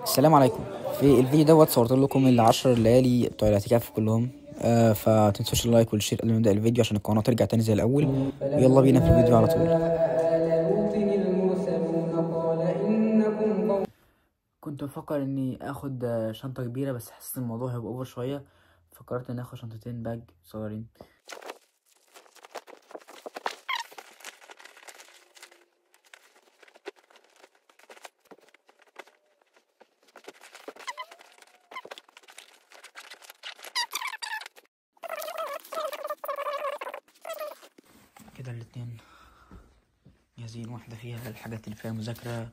السلام عليكم. في الفيديو دوت صورت لكم ال10 ليالي بتوع الاعتكاف كلهم. فتنسوش اللايك والشير قبل ما نبدا الفيديو عشان القناه ترجع تاني زي الاول. ويلا بينا في الفيديو على طول. كنت بفكر اني اخد شنطه كبيره، بس حسيت الموضوع هيبقى اوفر شويه، فكرت اني اخد شنطتين باج صغيرين. كده الاتنين جاهزين، واحدة فيها الحاجات اللي فيها مذاكرة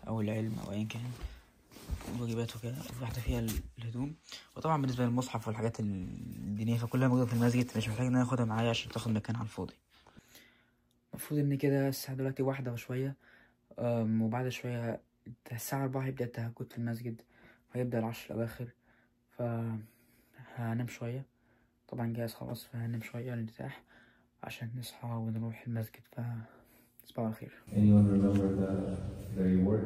أو العلم أو أيا كان، الواجبات وكده، واحدة فيها الهدوم. وطبعا بالنسبة للمصحف والحاجات الدينية فكلها موجودة في المسجد، مش محتاج إن أنا أخدها معايا عشان تاخد مكان على الفاضي. المفروض إن كده الساعة دلوقتي 1 وشوية، وبعد شوية الساعة 4 هيبدأ التهجد في المسجد، وهيبدأ العشر الأواخر، فهنام شوية. طبعا جاهز خلاص، فهنام شوية نرتاح عشان نصحى ونروح المسجد. تصبحوا على خير. Anyone remember the reward?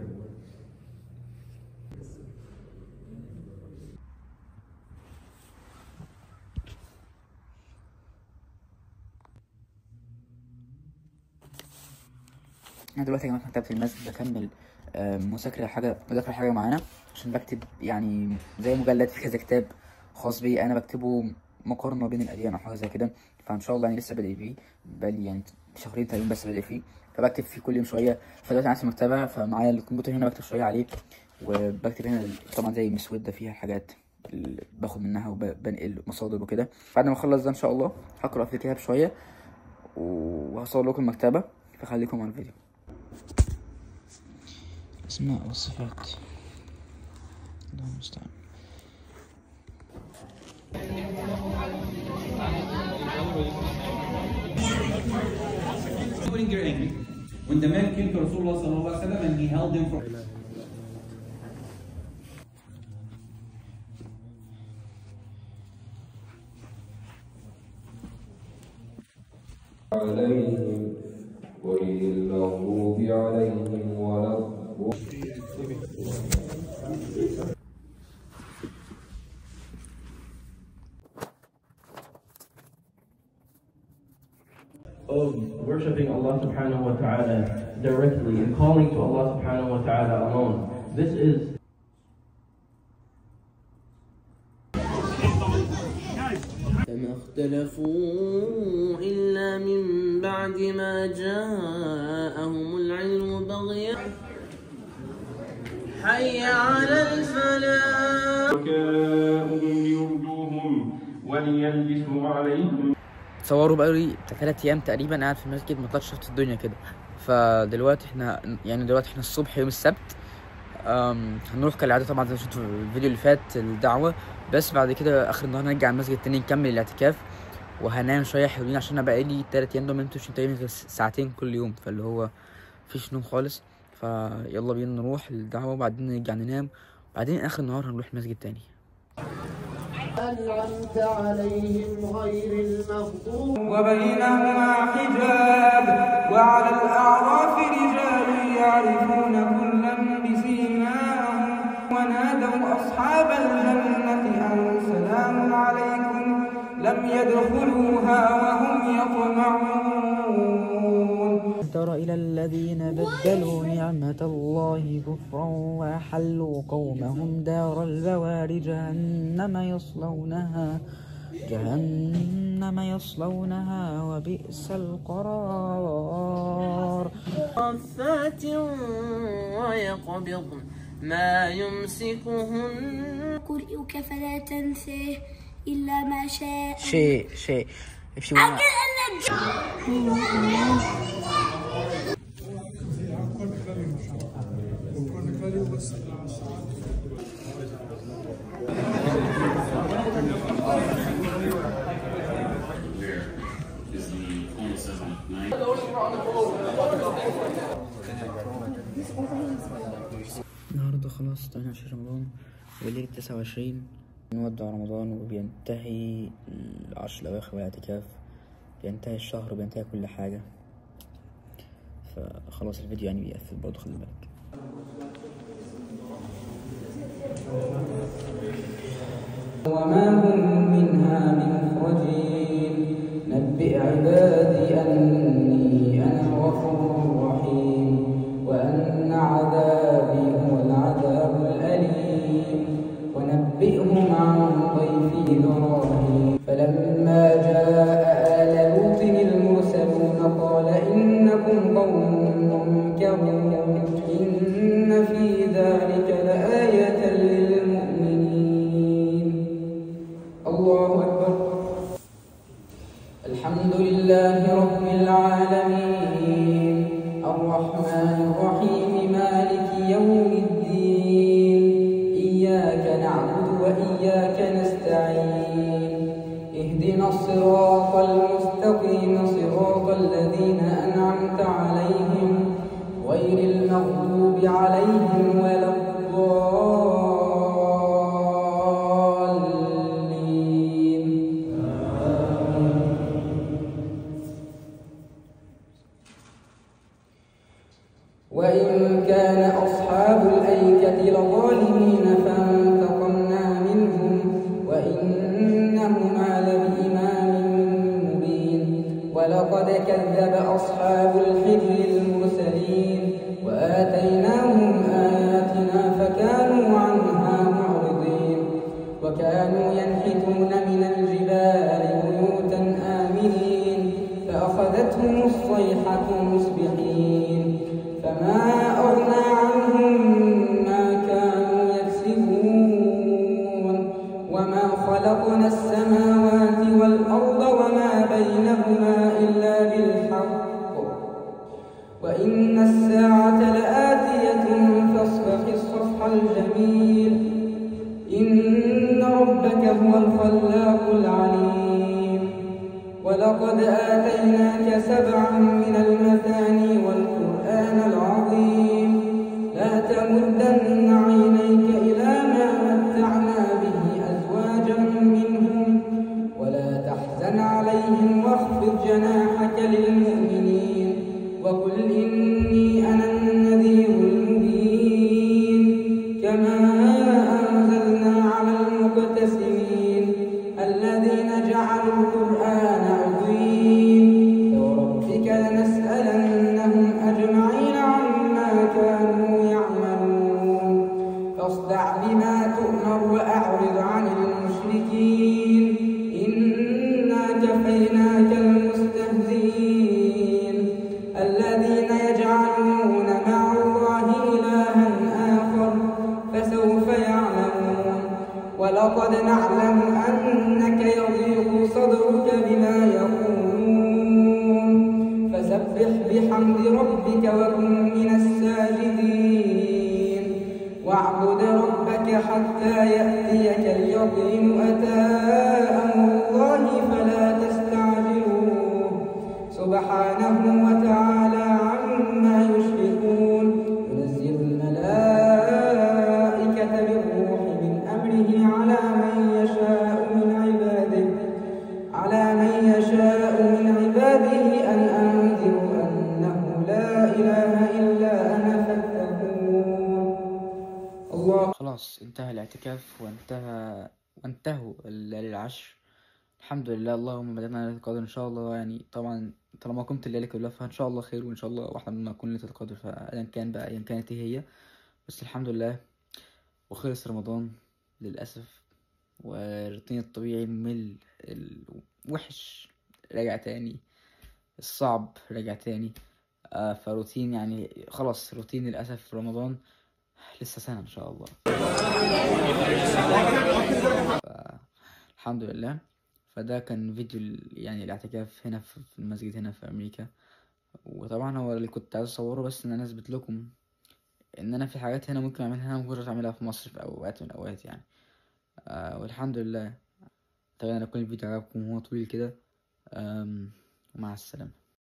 أنا دلوقتي يا جماعة في مكتبة المسجد بكمل بذاكر حاجة معانا، عشان بكتب يعني زي مجلد في كذا كتاب خاص بي، أنا بكتبه مقارنة بين الأديان أو حاجة زي كده. فإن شاء الله يعني لسه بادئ فيه، بقالي يعني شهرين تقريبا بس بادئ فيه، فبكتب فيه كل يوم شوية. فدلوقتي أنا في المكتبة، فمعايا الكمبيوتر هنا بكتب شوية عليه، وبكتب هنا طبعا زي مسودة فيها الحاجات اللي باخد منها وبنقل مصادر وكده. بعد ما أخلص ده إن شاء الله هقرأ في الكتاب شوية وهصور لكم المكتبة، فخليكم على الفيديو. اسماء والصفات، الله المستعان. When you're angry, when the man came to Rasulullah sallallahu alaihi wasallam and he held him for عليهم غير المغضوب عليهم ولا of worshipping Allah subhanahu wa ta'ala directly and calling to Allah subhanahu wa ta'ala alone. This is فما اختلفوا إلا من بعد ما جاءهم العلم بغيا حي على الفلاح ليرجوهم وليلبسوا عليهم. صوروا بقالي 3 أيام تقريبا قاعد في المسجد، ما طلعتش شفت الدنيا كده. فدلوقتي احنا الصبح يوم السبت. هنروح كالعادة طبعا زي ما شفتوا في الفيديو اللي فات الدعوة، بس بعد كده آخر النهار نرجع المسجد تاني نكمل الاعتكاف، وهنام شوية حلوين عشان أنا بقالي 3 أيام دول منتوش تقريبا غير ساعتين كل يوم، فاللي هو مفيش نوم خالص. فيلا بينا نروح الدعوة وبعدين نرجع ننام، وبعدين آخر النهار هنروح المسجد تاني. أنعمت عليهم غير المغضوب وبينهما حجاب وعلى الأعراف رجال يعرفون كلا بسيماهم ونادوا أصحاب الجنة أن سلام عليكم لم يدخلوها وهم يطمعون. تر إلى الذين بدلوا نعمة الله كفرا وأحلوا قومهم دار البوار جهنم يصلونها وبئس القرار. صفات ويقبضن ما يمسكهن قرئك فلا تنساه إلا ما شاء شيء النهارده خلاص 28 رمضان وليلة 29 نودع رمضان، وبينتهي العشر الأواخر والاعتكاف، بينتهي الشهر وبينتهي كل حاجة. فخلاص الفيديو يعني بيقفل برضه، خلي بالك. وما هم منها بمخرجين نبئ عبادي أني أنا الغفور الرحيم وأن عذابي هو العذاب الأليم ونبئهم عن ضيف إبراهيم فلما جاء آل لوط المرسلون قال إنكم قوم منكرون إن في ذلك لآية للمؤمنين. الله أكبر. الحمد لله رب العالمين الرحمن الرحيم مالك يوم الدين إياك نعبد وإياك نستعين اهدنا الصراط المستقيم صراط الذين أنعمت عليهم غير المغضوب عليهم ولا الضالين. وإن كان أصحاب الأيكة لظالمين فانتقمنا منهم وإنهما لبإمام مبين ولقد كذب أصحاب الحجر المرسلين وآتيناهم آياتنا فكانوا عنها معرضين وكانوا ينحتون من الجبال بيوتا آمنين فأخذتهم الصيحة مصبحين فما أغنى عنهم ما كانوا يكسبون وما خلقنا السماوات والأرض وما بينهما إلا بالحق وإن الساعة لآتية فاصفح الصفح الجميل إن ربك هو الخلاق العليم. ولقد آتيناك 7 من المثاني والقرآن العظيم لا تمدن عينيك إلى ما متعنا به أزواجا منهم ولا تحزن عليهم واخفض جناحك للمؤمنين وقل إني أنا النذير المبين كما أنزلنا على المقتسمين الذين جعلوا القرآن عظيم فوربك لنسألنهم أجمعين عما كانوا يعملون فاصدع بما تؤمر وأعرض عن المشركين إنا كفيناك المستهزئين الذين يجعلون مع الله إلها آخر فسوف يعلمون ولقد نعلم أنك يضيق صدرك بما يقولون فسبح بحمد ربك وكن من الساجدين واعبد ربك حتى يأتيك اليقين أتى أمر الله فلا تستعجلوه سبحانه وتعالى عما يشركون ينزل الملائكة بالروح من أمره على من يشاء من عباده أن أنذروا أنه لا إله إلا أنا فاتقون. الله. خلاص انتهى الاعتكاف وانتهوا للعشر الحمد لله. اللهم بدأنا ليلة القدر إن شاء الله. يعني طبعا طالما قمت الليلة كلها فإن شاء الله خير وإن شاء الله واحدة منا تكون ليلة القدر فأيا كان بقى أيا كانت هي بس الحمد لله. وخلص رمضان للأسف والروتين الطبيعي الممل الوحش رجع تاني الصعب رجع تاني فروتين يعني خلاص روتين للأسف في رمضان لسه سنة إن شاء الله. الحمد لله. فده كان فيديو يعني الاعتكاف هنا في المسجد هنا في أمريكا. وطبعا هو اللي كنت عايز أصوره بس إن أنا أثبت لكم إن أنا في حاجات هنا ممكن أعملها هنا ممكن أعملها في مصر في أوقات من الأوقات يعني. والحمد لله. أتمنى يكون الفيديو عجبكم وهو طويل كده. ومع السلامة.